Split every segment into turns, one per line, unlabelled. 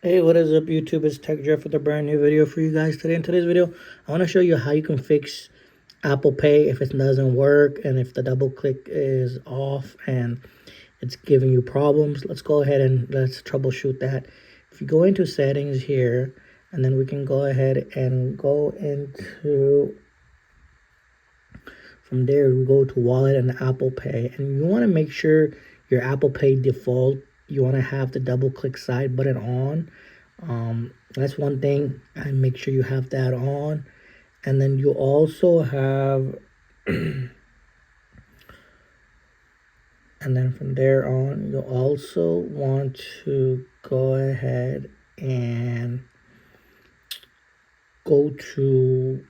Hey, what is up YouTube? It's Tech Jeff with a brand new video for you guys today. In today's video, I want to show you how you can fix Apple Pay if it doesn't work and if the double click is off and it's giving you problems. Let's go ahead and let's troubleshoot that. If you go into settings here, and then we can go ahead and go into, from there we go to wallet and Apple Pay, and you want to make sure your Apple Pay default, you want to have the double click side button on. That's one thing, and make sure you have that on. And then you also have and then from there on you also want to go ahead and go to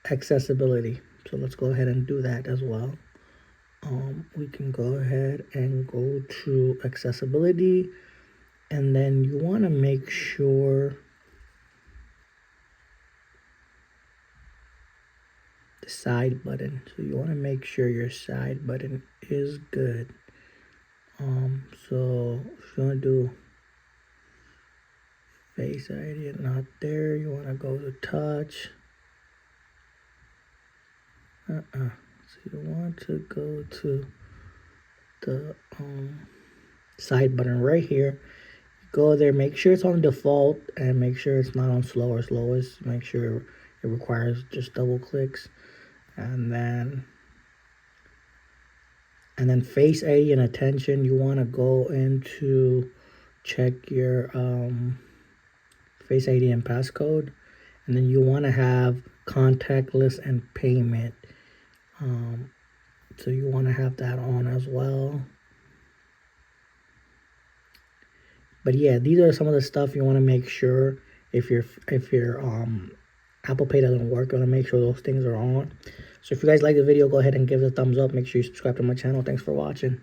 accessibility. So let's go ahead and do that as well. We can go ahead and go to accessibility, and then you want to make sure the side button. So you want to make sure your side button is good. So if you want to do Face ID not there, you want to go to touch. So you want to go to the side button right here. Go there, make sure it's on default, and make sure it's not on slow or slowest. Make sure it requires just double clicks, and then Face ID and attention. You want to go into check your Face ID and passcode, and then you want to have contactless and payment. So you want to have that on as well. But yeah, these are some of the stuff you want to make sure. If your Apple Pay doesn't work, you want to make sure those things are on. So if you guys like the video, go ahead and give it a thumbs up. Make sure you subscribe to my channel. Thanks for watching.